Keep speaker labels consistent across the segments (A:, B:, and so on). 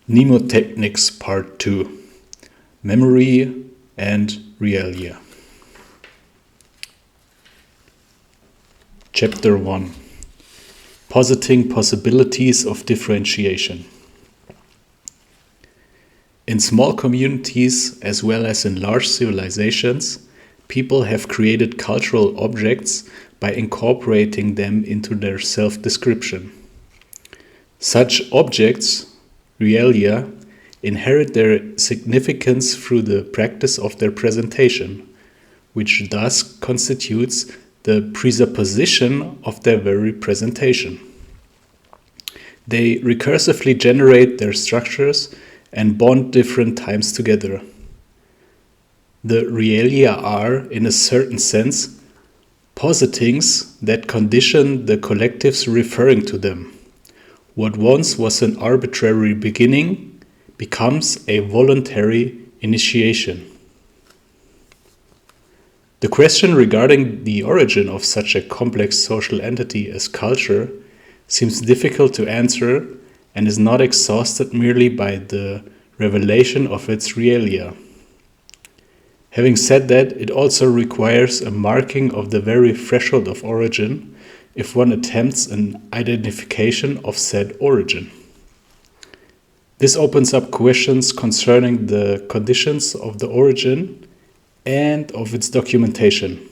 A: Mnemotechnics Part 2: Memory and Realia. Chapter 1: Positing Possibilities of Differentiation. In small communities, as well as in large civilizations, people have created cultural objects by incorporating them into their self-description. Such objects, Realia, inherit their significance through the practice of their presentation, which thus constitutes the presupposition of their very presentation. They recursively generate their structures and bond different times together. The Realia are, in a certain sense, positings that condition the collectives referring to them. What once was an arbitrary beginning becomes a voluntary initiation. The question regarding the origin of such a complex social entity as culture seems difficult to answer and is not exhausted merely by the revelation of its Realia. Having said that, it also requires a marking of the very threshold of origin if one attempts an identification of said origin. This opens up questions concerning the conditions of the origin and of its documentation.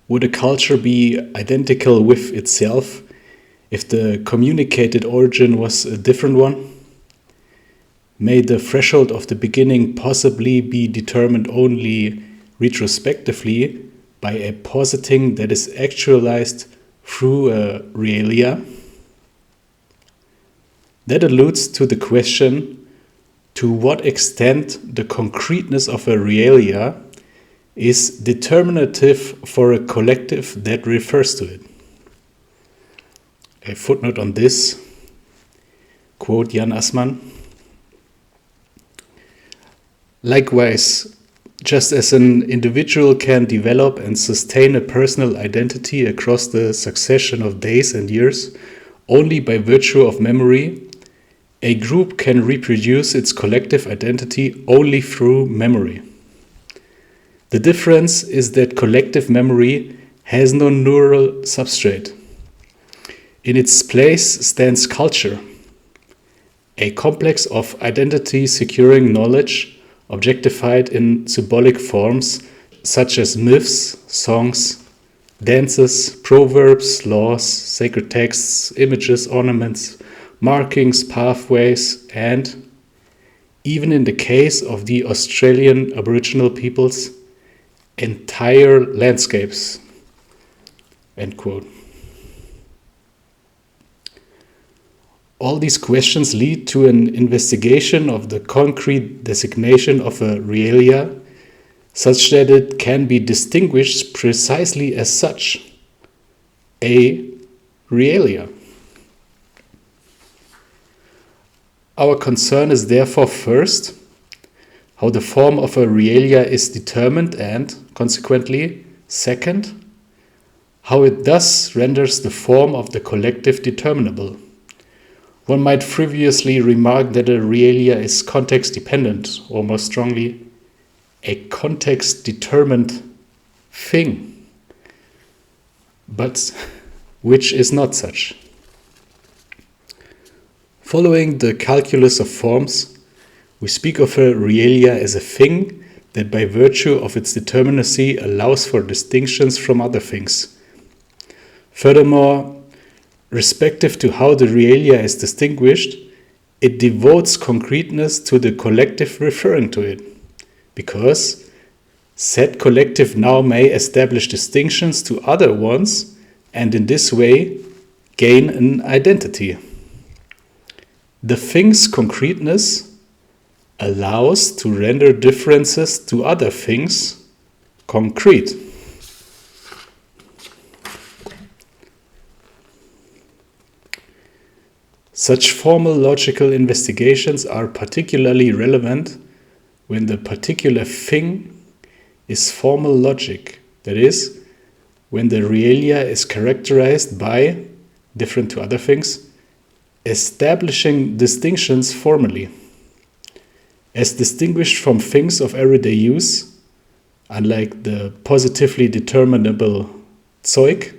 A: Would a culture be identical with itself if the communicated origin was a different one? May the threshold of the beginning possibly be determined only retrospectively by a positing that is actualized through a Realia? That alludes to the question to what extent the concreteness of a Realia is determinative for a collective that refers to it. A footnote on this, quote Jan Assmann. Likewise, just as an individual can develop and sustain a personal identity across the succession of days and years only by virtue of memory, a group can reproduce its collective identity only through memory. The difference is that collective memory has no neural substrate. In its place stands culture, a complex of identity-securing knowledge objectified in symbolic forms such as myths, songs, dances, proverbs, laws, sacred texts, images, ornaments, markings, pathways, and, even in the case of the Australian Aboriginal peoples, entire landscapes. End quote. All these questions lead to an investigation of the concrete designation of a Realia, such that it can be distinguished precisely as such, a Realia. Our concern is therefore first, how the form of a Realia is determined and, consequently, second, how it thus renders the form of the collective determinable. One might frivolously remark that a Realia is context-dependent, or more strongly, a context-determined thing, but which is not such. Following the calculus of forms, we speak of a Realia as a thing that by virtue of its determinacy allows for distinctions from other things. Furthermore, respective to how the Realia is distinguished, it devotes concreteness to the collective referring to it, because said collective now may establish distinctions to other ones and in this way gain an identity. The thing's concreteness allows to render differences to other things concrete. Such formal logical investigations are particularly relevant when the particular thing is formal logic, that is, when the Realia is characterized by, different to other things, establishing distinctions formally, as distinguished from things of everyday use, unlike the positively determinable Zeug.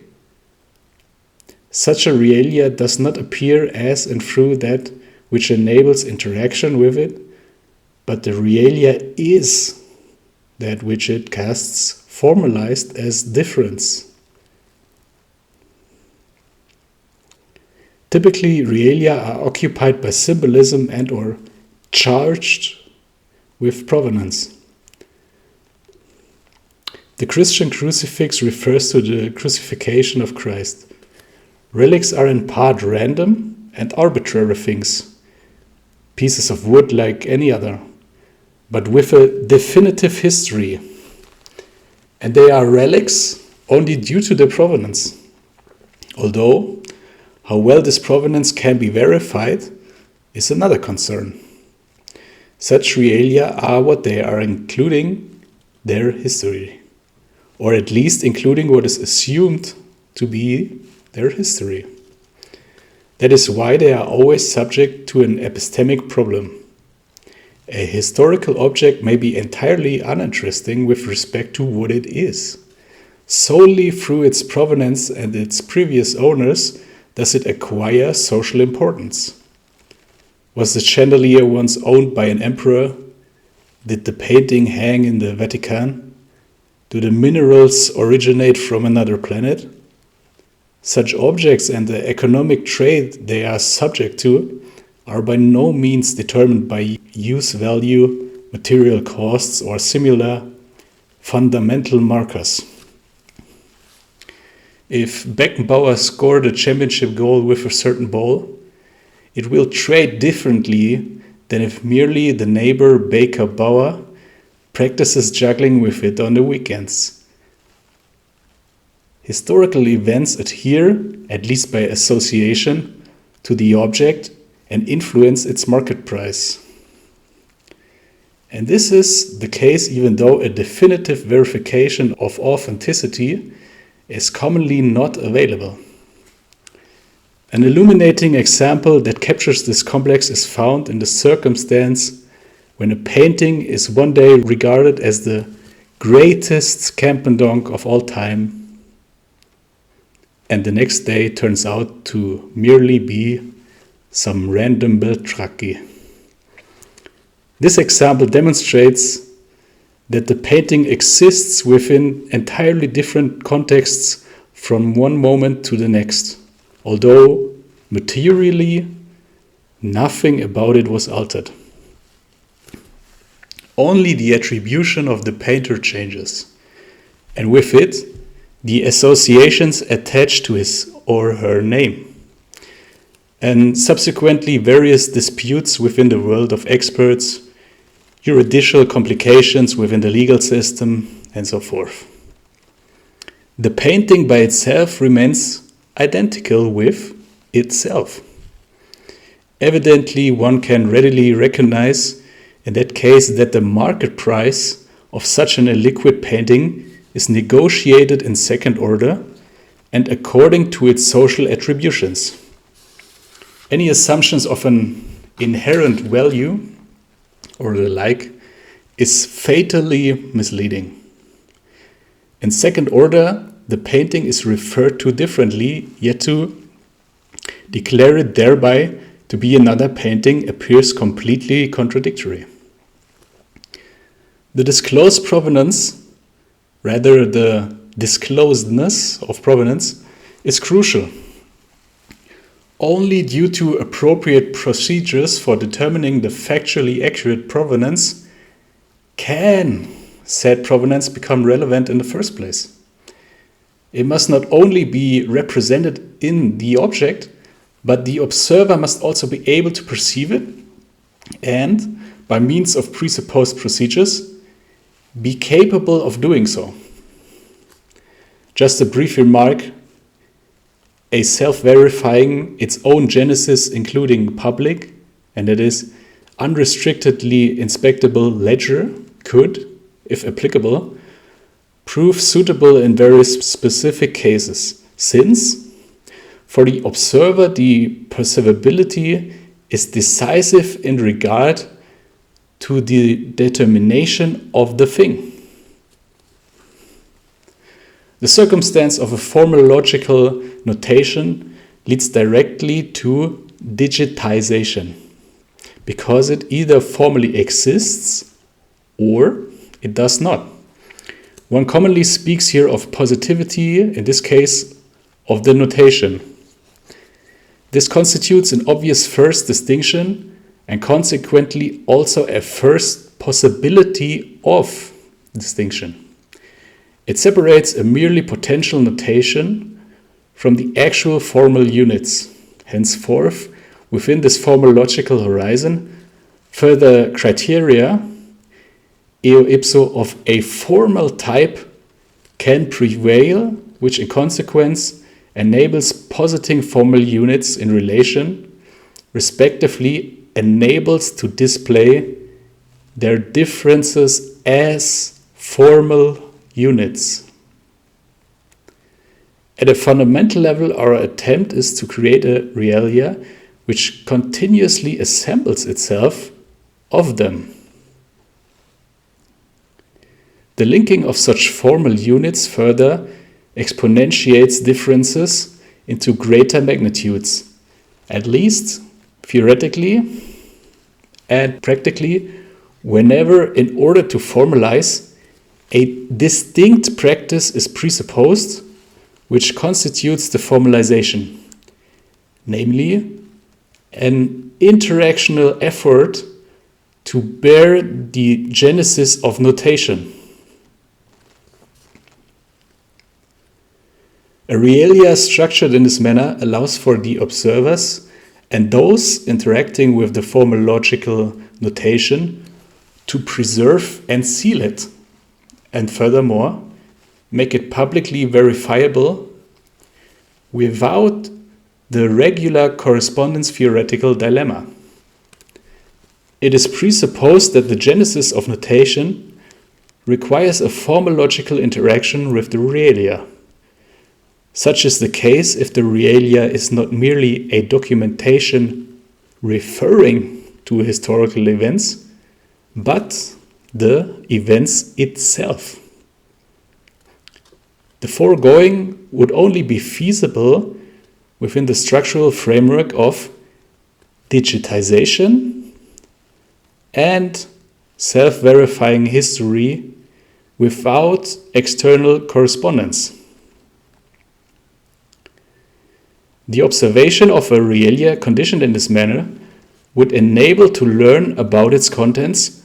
A: Such a realia does not appear as and through that which enables interaction with it, but the realia is that which it casts formalized as difference. Typically, realia are occupied by symbolism and or charged with provenance. The Christian crucifix refers to the crucifixion of Christ. Relics are in part random and arbitrary things, pieces of wood like any other, but with a definitive history. And they are relics only due to their provenance. Although, how well this provenance can be verified is another concern. Such realia are what they are, including their history, or at least including what is assumed to be their history. That is why they are always subject to an epistemic problem. A historical object may be entirely uninteresting with respect to what it is. Solely through its provenance and its previous owners does it acquire social importance. Was the chandelier once owned by an emperor? Did the painting hang in the Vatican? Do the minerals originate from another planet? Such objects and the economic trade they are subject to are by no means determined by use value, material costs, or similar fundamental markers. If Beckenbauer scored a championship goal with a certain ball, it will trade differently than if merely the neighbor Baker Bauer practices juggling with it on the weekends. Historical events adhere, at least by association, to the object and influence its market price. And this is the case even though a definitive verification of authenticity is commonly not available. An illuminating example that captures this complex is found in the circumstance when a painting is one day regarded as the greatest Campendonk of all time, and the next day turns out to merely be some random Beltracchi. This example demonstrates that the painting exists within entirely different contexts from one moment to the next, although materially nothing about it was altered. Only the attribution of the painter changes, and with it, the associations attached to his or her name, and subsequently various disputes within the world of experts, juridical complications within the legal system, and so forth. The painting by itself remains identical with itself. Evidently, one can readily recognize in that case that the market price of such an illiquid painting is negotiated in second order and according to its social attributions. Any assumptions of an inherent value or the like is fatally misleading. In second order, the painting is referred to differently, yet to declare it thereby to be another painting appears completely contradictory. The disclosed provenance, rather the disclosedness of provenance, is crucial. Only due to appropriate procedures for determining the factually accurate provenance can said provenance become relevant in the first place. It must not only be represented in the object, but the observer must also be able to perceive it and, by means of presupposed procedures, be capable of doing so. Just a brief remark, a self-verifying its own genesis including public, and that is unrestrictedly inspectable ledger could, if applicable, prove suitable in various specific cases, since, For the observer, the perceivability is decisive in regard to the determination of the thing. The circumstance of a formal logical notation leads directly to digitization, because it either formally exists or it does not. One commonly speaks here of positivity, in this case of the notation. This constitutes an obvious first distinction and consequently also a first possibility of distinction. It separates a merely potential notation from the actual formal units. Henceforth, within this formal logical horizon, further criteria eo ipso of a formal type can prevail, which in consequence enables positing formal units in relation, respectively enables to display their differences as formal units. At a fundamental level, our attempt is to create a realia which continuously assembles itself of them. The linking of such formal units further exponentiates differences into greater magnitudes, at least theoretically and practically, whenever, in order to formalize, a distinct practice is presupposed, which constitutes the formalization, namely an interactional effort to bear the genesis of notation. A realia structured in this manner allows for the observers and those interacting with the formal logical notation to preserve and seal it, and furthermore, make it publicly verifiable without the regular correspondence theoretical dilemma. It is presupposed that the genesis of notation requires a formal logical interaction with the realia. Such is the case if the realia is not merely a documentation referring to historical events, but the events itself. The foregoing would only be feasible within the structural framework of digitization and self-verifying history without external correspondence. The observation of a realia conditioned in this manner would enable to learn about its contents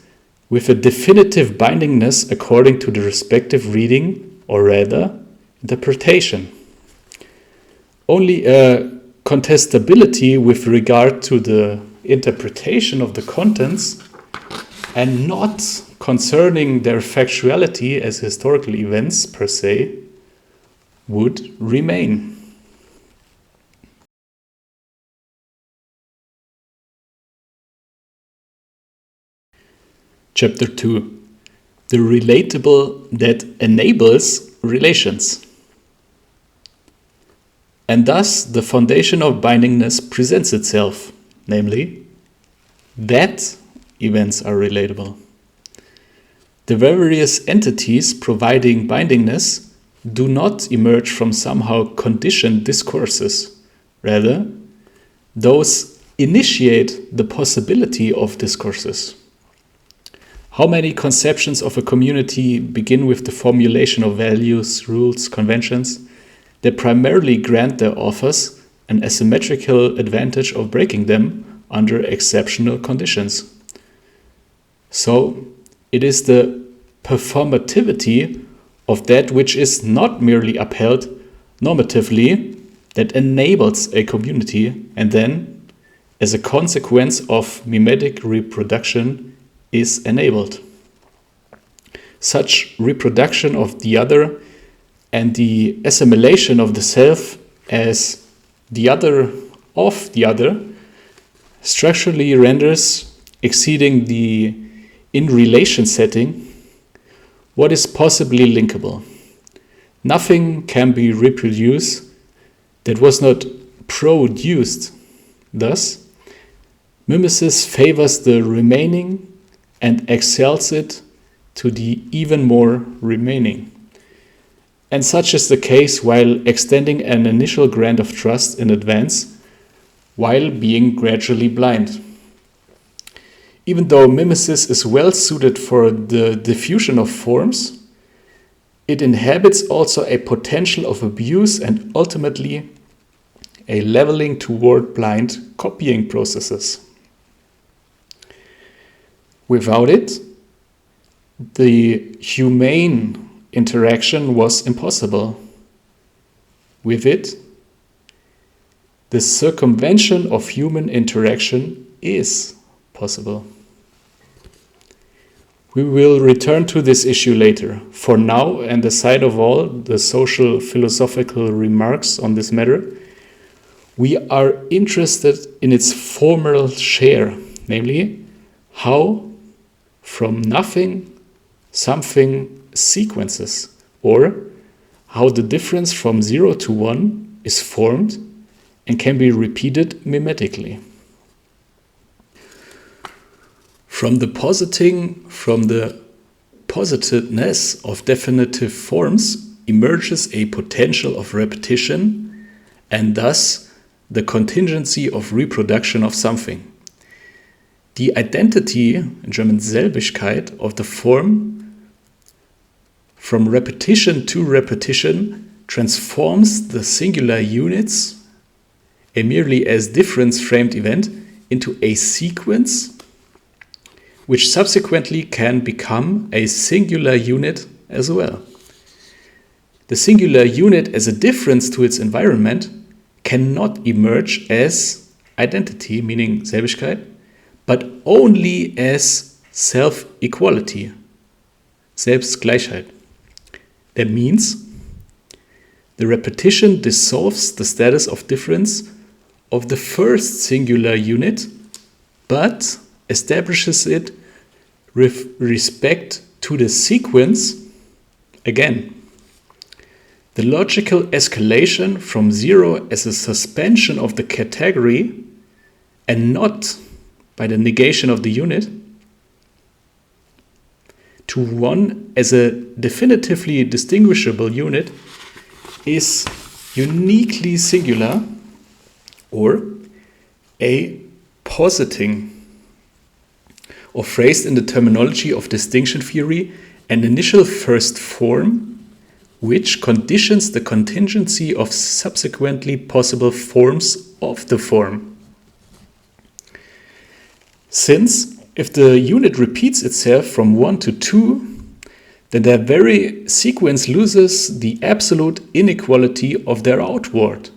A: with a definitive bindingness according to the respective reading, or rather, interpretation. Only a contestability with regard to the interpretation of the contents and not concerning their factuality as historical events per se would remain. Chapter 2. The relatable that enables relations. And thus the foundation of bindingness presents itself, namely, that events are relatable. The various entities providing bindingness do not emerge from somehow conditioned discourses. Rather, those initiate the possibility of discourses. How many conceptions of a community begin with the formulation of values, rules, conventions that primarily grant their authors an asymmetrical advantage of breaking them under exceptional conditions? So, it is the performativity of that which is not merely upheld normatively that enables a community and then, as a consequence of mimetic reproduction, is enabled. Such reproduction of the other and the assimilation of the self as the other of the other structurally renders, exceeding the in-relation setting, what is possibly linkable. Nothing can be reproduced that was not produced. Thus, mimesis favors the remaining and excels it to the even more remaining. And such is the case while extending an initial grant of trust in advance, while being gradually blind. Even though mimesis is well suited for the diffusion of forms, it inhabits also a potential of abuse and ultimately a leveling toward blind copying processes. Without it, the humane interaction was impossible. With it, the circumvention of human interaction is possible. We will return to this issue later. For now, and aside of all the social philosophical remarks on this matter, we are interested in its formal share, namely how from nothing something sequences, or how the difference from 0 to 1 is formed and can be repeated mimetically. From the positedness of definitive forms emerges a potential of repetition and thus the contingency of reproduction of something. The identity, in German Selbigkeit, of the form from repetition to repetition transforms the singular units, a merely as difference-framed event, into a sequence which subsequently can become a singular unit as well. The singular unit as a difference to its environment cannot emerge as identity, meaning Selbigkeit, but only as self-equality, Selbstgleichheit. That means the repetition dissolves the status of difference of the first singular unit, but establishes it with respect to the sequence again. The logical escalation from 0 as a suspension of the category and not by the negation of the unit to 1 as a definitively distinguishable unit is uniquely singular, or a positing, or phrased in the terminology of distinction theory, an initial first form which conditions the contingency of subsequently possible forms of the form. Since if the unit repeats itself from 1 to 2, then their very sequence loses the absolute inequality of their outward,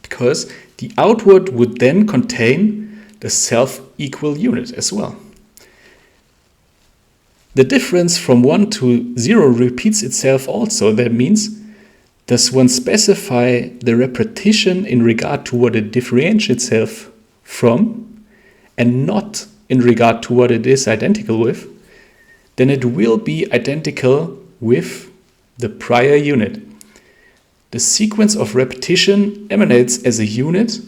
A: because the outward would then contain the self-equal unit as well. The difference from 1 to 0 repeats itself also. That means, does one specify the repetition in regard to what it differentiates itself from, and not in regard to what it is identical with, then it will be identical with the prior unit. The sequence of repetition emanates as a unit,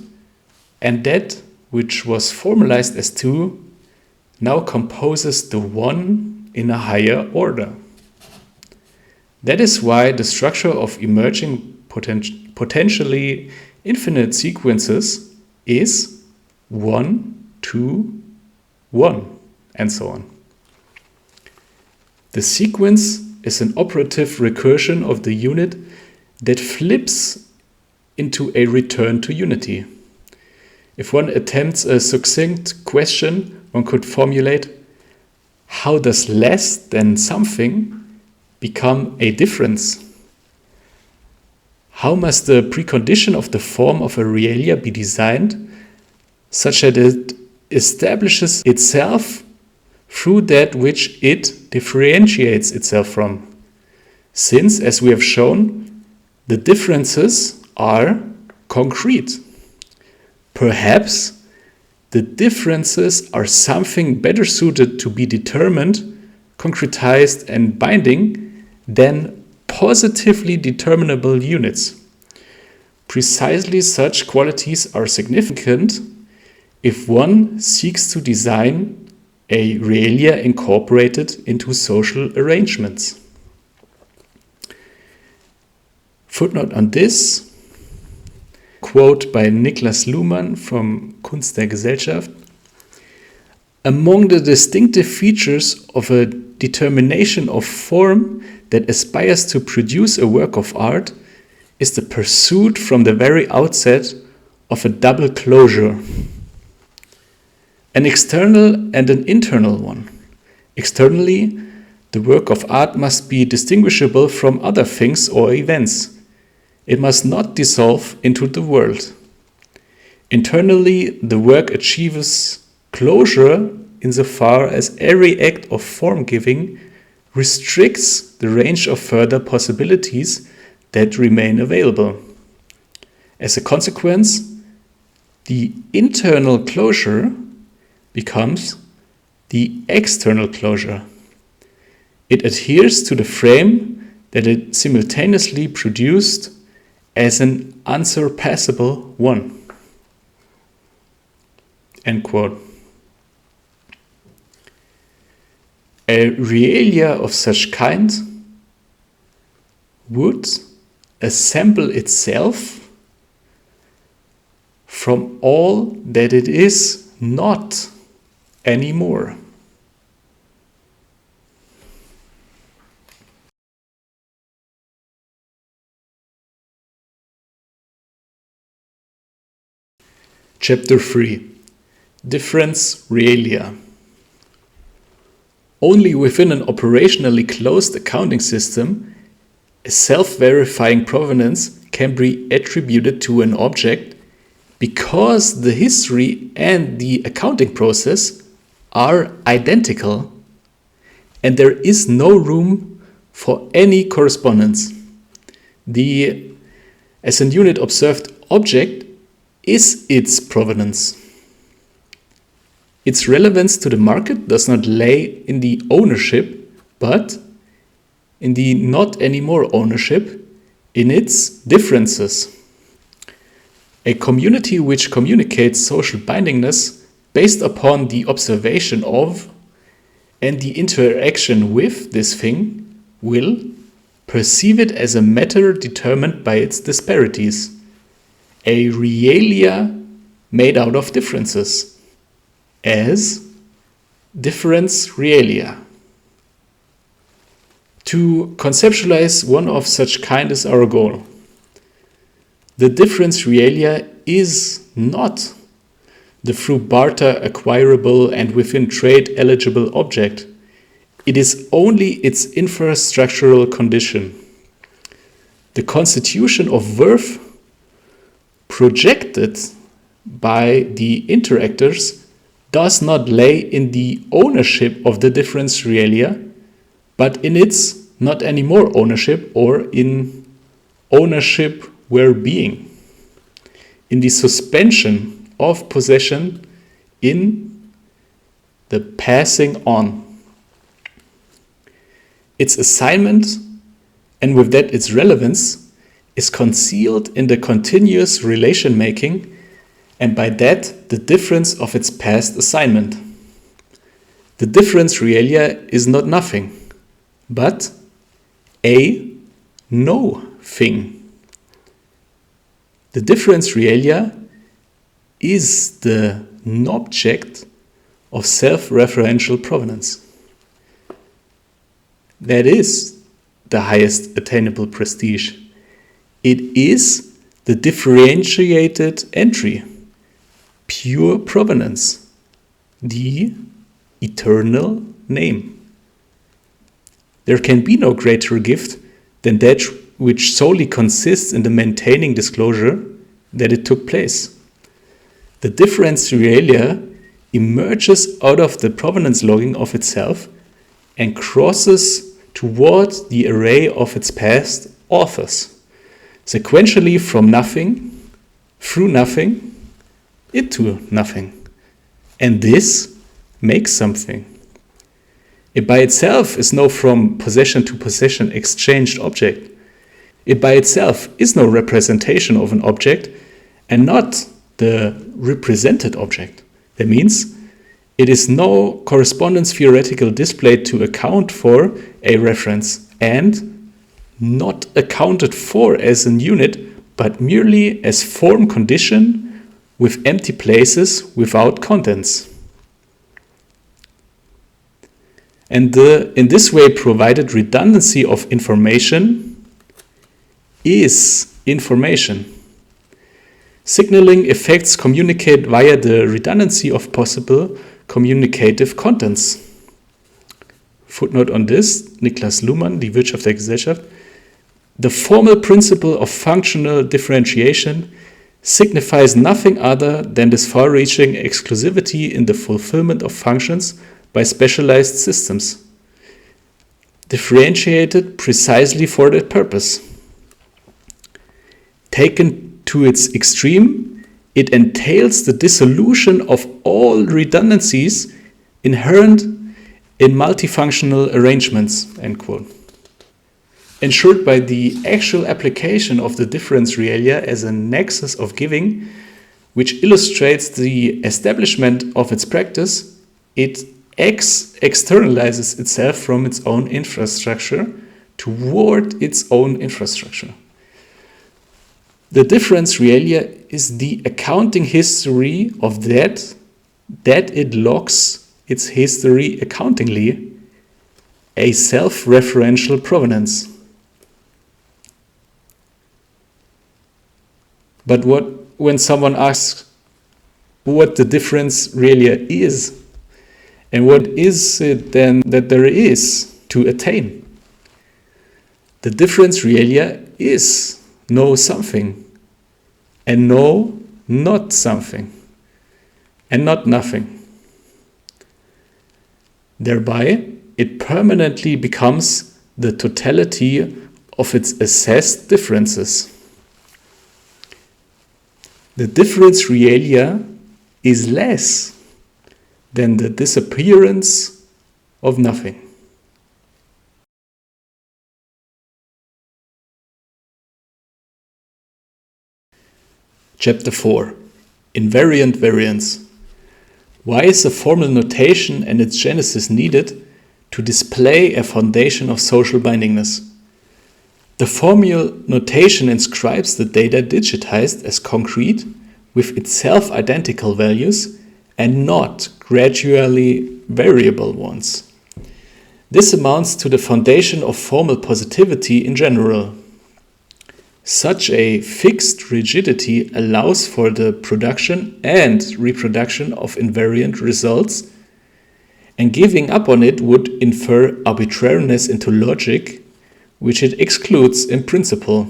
A: and that which was formalized as 2 now composes the 1 in a higher order. That is why the structure of emerging potentially infinite sequences is 1, 2, 1, and so on. The sequence is an operative recursion of the unit that flips into a return to unity. If one attempts a succinct question, one could formulate, how does less than something become a difference? How must the precondition of the form of a realia be designed such that it establishes itself through that which it differentiates itself from? Since, as we have shown, the differences are concrete. Perhaps the differences are something better suited to be determined, concretized, and binding than positively determinable units. Precisely such qualities are significant if one seeks to design a realia incorporated into social arrangements. Footnote on this, quote by Niklas Luhmann from Kunst der Gesellschaft. Among the distinctive features of a determination of form that aspires to produce a work of art is the pursuit from the very outset of a double closure, an external and an internal one. Externally, the work of art must be distinguishable from other things or events. It must not dissolve into the world. Internally, the work achieves closure insofar as every act of form-giving restricts the range of further possibilities that remain available. As a consequence, the internal closure becomes the external closure. It adheres to the frame that it simultaneously produced as an unsurpassable one. End quote. A realia of such kind would assemble itself from all that it is not anymore. Chapter 3. Difference Realia. Only within an operationally closed accounting system, a self-verifying provenance can be attributed to an object because the history and the accounting process are identical and there is no room for any correspondence. The as an unit observed object is its provenance. Its relevance to the market does not lay in the ownership, but in the not anymore ownership, in its differences. A community which communicates social bindingness based upon the observation of and the interaction with this thing will perceive it as a matter determined by its disparities, a realia made out of differences, as difference realia. To conceptualize one of such kind is our goal. The difference realia is not the through barter acquirable and within trade eligible object. It is only its infrastructural condition. The constitution of worth projected by the interactors does not lay in the ownership of the difference realia, but in its not anymore ownership or in ownership where being, in the suspension of possession in the passing on. Its assignment, and with that its relevance, is concealed in the continuous relation making, and by that the difference of its past assignment. The difference realia is not nothing, but a no thing. The difference realia is the object of self-referential provenance. That is the highest attainable prestige. It is the differentiated entry, pure provenance, the eternal name. There can be no greater gift than that which solely consists in the maintaining disclosure that it took place. The difference realia emerges out of the provenance logging of itself and crosses toward the array of its past authors, sequentially from nothing, through nothing, into nothing. And this makes something. It by itself is no from possession to possession exchanged object. It by itself is no representation of an object and not the represented object. That means it is no correspondence theoretical display to account for a reference and not accounted for as an unit, but merely as form condition with empty places without contents. And the in this way provided redundancy of information is information. Signaling effects communicate via the redundancy of possible communicative contents. Footnote on this, Niklas Luhmann, Die Wirtschaft der Gesellschaft. The formal principle of functional differentiation signifies nothing other than this far-reaching exclusivity in the fulfillment of functions by specialized systems, differentiated precisely for that purpose. Taken to its extreme, it entails the dissolution of all redundancies inherent in multifunctional arrangements, end quote. Ensured by the actual application of the difference realia as a nexus of giving, which illustrates the establishment of its practice, it externalizes itself from its own infrastructure toward its own infrastructure. The difference realia is the accounting history of that it logs its history accountingly, a self-referential provenance. But when someone asks what the difference realia is, and what is it then that there is to attain? The difference realia is no something, and no not something, and not nothing. Thereby, it permanently becomes the totality of its assessed differences. The difference realia is less than the disappearance of nothing. Chapter 4. Invariant Variance. Why is a formal notation and its genesis needed to display a foundation of social bindingness? The formal notation inscribes the data digitized as concrete with its self-identical values and not gradually variable ones. This amounts to the foundation of formal positivity in general. Such a fixed rigidity allows for the production and reproduction of invariant results, and giving up on it would infer arbitrariness into logic, which it excludes in principle.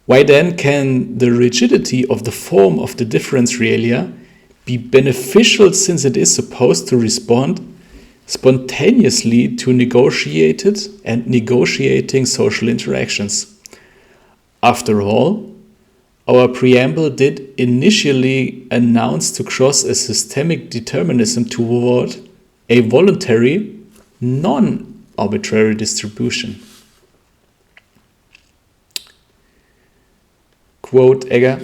A: Why then can the rigidity of the form of the difference realia be beneficial, since it is supposed to respond spontaneously to negotiated and negotiating social interactions? After all, our preamble did initially announce to cross a systemic determinism toward a voluntary, non-arbitrary distribution. Quote Egger,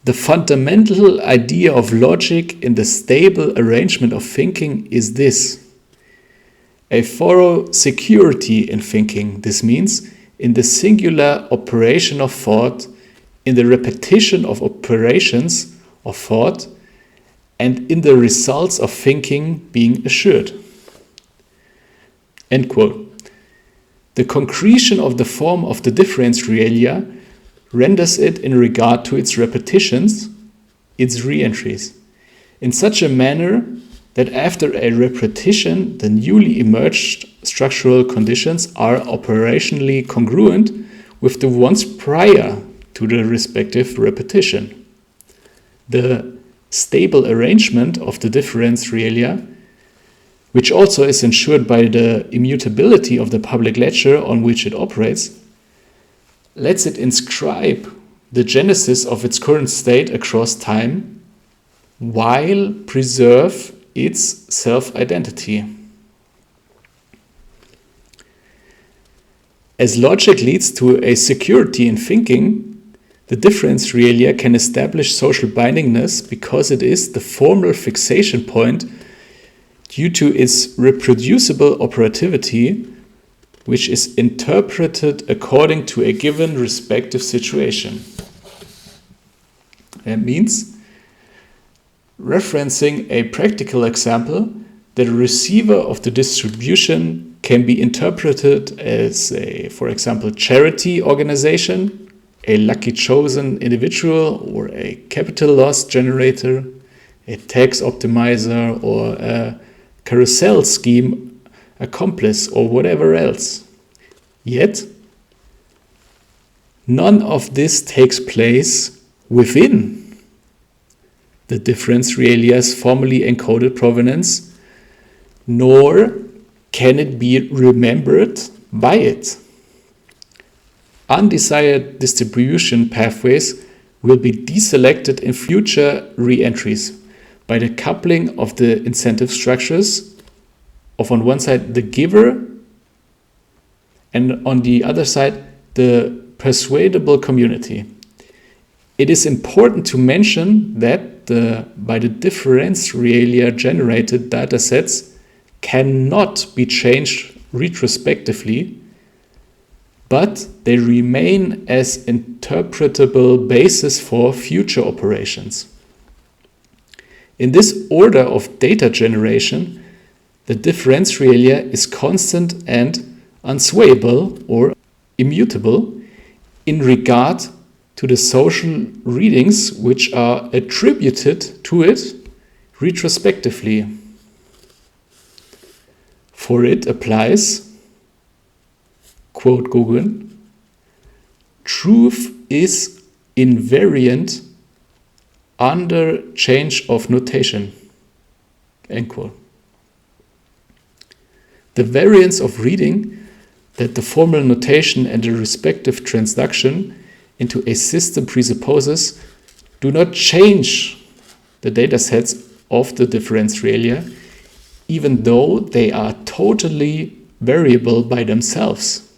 A: "The fundamental idea of logic in the stable arrangement of thinking is this: a thorough security in thinking. This means in the singular operation of thought, in the repetition of operations of thought, and in the results of thinking being assured." End quote. The concretion of the form of the difference realia renders it, in regard to its repetitions, its re-entries, in such a manner that after a repetition, the newly emerged structural conditions are operationally congruent with the ones prior to the respective repetition. The stable arrangement of the difference realia, which also is ensured by the immutability of the public ledger on which it operates, lets it inscribe the genesis of its current state across time while preserve its self-identity. As logic leads to a security in thinking, the difference realia can establish social bindingness because it is the formal fixation point due to its reproducible operativity, which is interpreted according to a given respective situation. That means, referencing a practical example, the receiver of the distribution can be interpreted as a, for example, charity organization, a lucky chosen individual, or a capital loss generator, a tax optimizer, or a carousel scheme accomplice, or whatever else. Yet, none of this takes place within the difference realia's formally encoded provenance, nor can it be remembered by it. Undesired distribution pathways will be deselected in future re-entries by the coupling of the incentive structures of, on one side, the giver, and on the other side, the persuadable community. It is important to mention that by the difference realia generated datasets cannot be changed retrospectively, but they remain as interpretable basis for future operations. In this order of data generation, the difference realia is constant and unswayable or immutable in regard to the social readings which are attributed to it retrospectively. For it applies, quote Guggen, truth is invariant under change of notation, end quote. The variance of reading that the formal notation and the respective transduction into a system presupposes do not change the datasets of the difference realia, even though they are totally variable by themselves.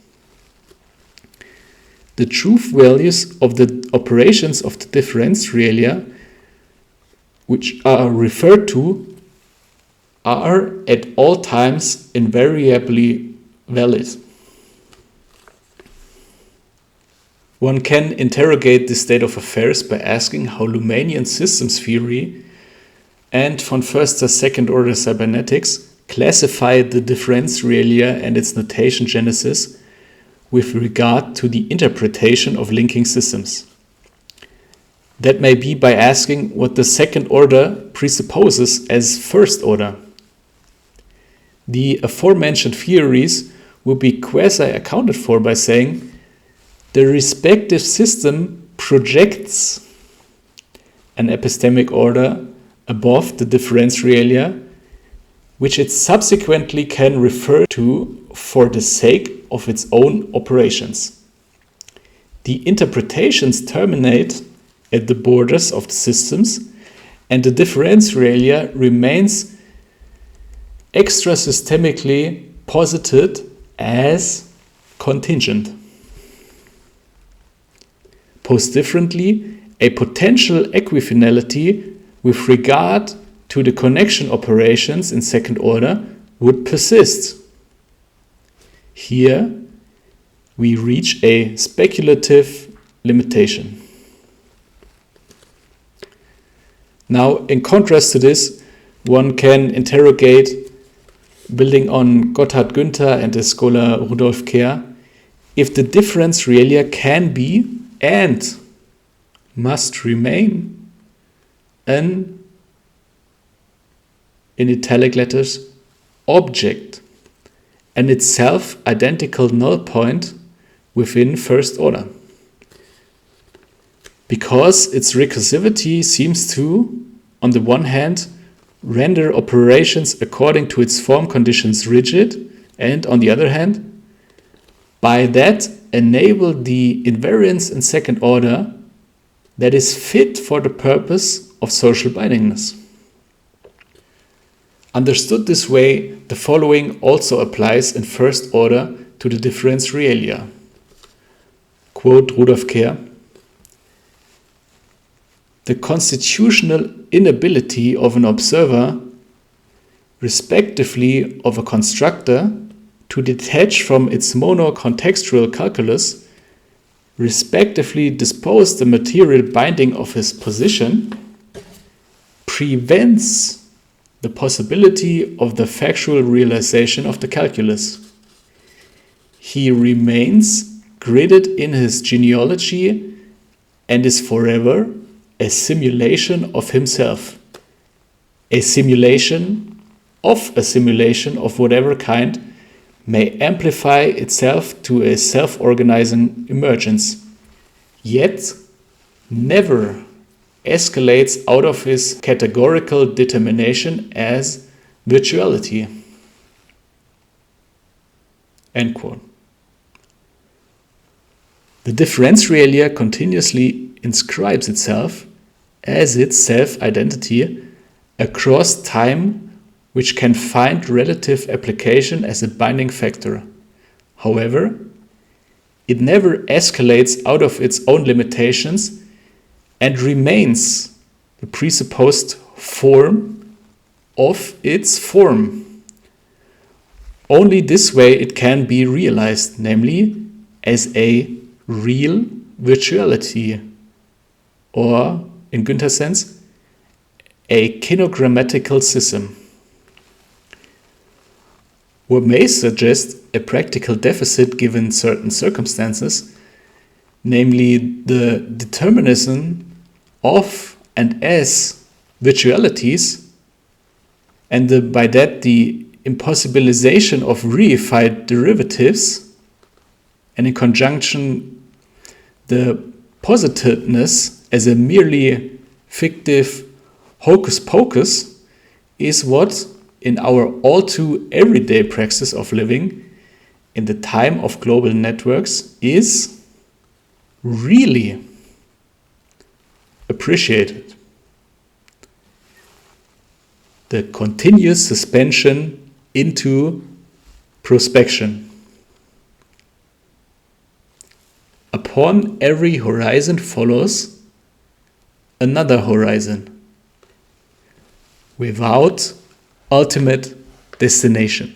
A: The truth values of the operations of the difference realia, which are referred to, are at all times invariably valid. One can interrogate this state of affairs by asking how Lumanian systems theory and von Foerster's second-order cybernetics classify the difference realia and its notation genesis with regard to the interpretation of linking systems. That may be by asking what the second order presupposes as first order. The aforementioned theories will be quasi-accounted for by saying the respective system projects an epistemic order above the difference realia, which it subsequently can refer to for the sake of its own operations. The interpretations terminate at the borders of the systems, and the difference realia remains extra-systemically posited as contingent. Post differently, a potential equifinality with regard to the connection operations in second order would persist. Here, we reach a speculative limitation. Now, in contrast to this, one can interrogate, building on Gotthard Günther and the scholar Rudolf Kehr, if the difference realia can be and must remain an, in italic letters, object, and itself identical null point within first order. Because its recursivity seems to, on the one hand, render operations according to its form conditions rigid, and on the other hand, by that enable the invariance in second order that is fit for the purpose of social bindingness. Understood this way, the following also applies in first order to the difference Realia. Quote Rudolf Kerr: "The constitutional inability of an observer, respectively of a constructor, to detach from its mono-contextual calculus, respectively dispose the material binding of his position, prevents the possibility of the factual realization of the calculus. He remains gridded in his genealogy and is forever a simulation of himself, a simulation of whatever kind may amplify itself to a self-organizing emergence, yet never escalates out of his categorical determination as virtuality." End quote. The difference Realia continuously inscribes itself as its self-identity across time, which can find relative application as a binding factor. However, it never escalates out of its own limitations and remains the presupposed form of its form. Only this way it can be realized, namely as a real virtuality, or, in Günther's sense, a kinogrammatical system. What may suggest a practical deficit given certain circumstances, namely the determinism of and as virtualities, and by that the impossibilization of reified derivatives, and in conjunction the positiveness as a merely fictive hocus pocus, is what, in our all too everyday praxis of living in the time of global networks, is really appreciated. The continuous suspension into prospection. Upon every horizon follows another horizon, without ultimate destination.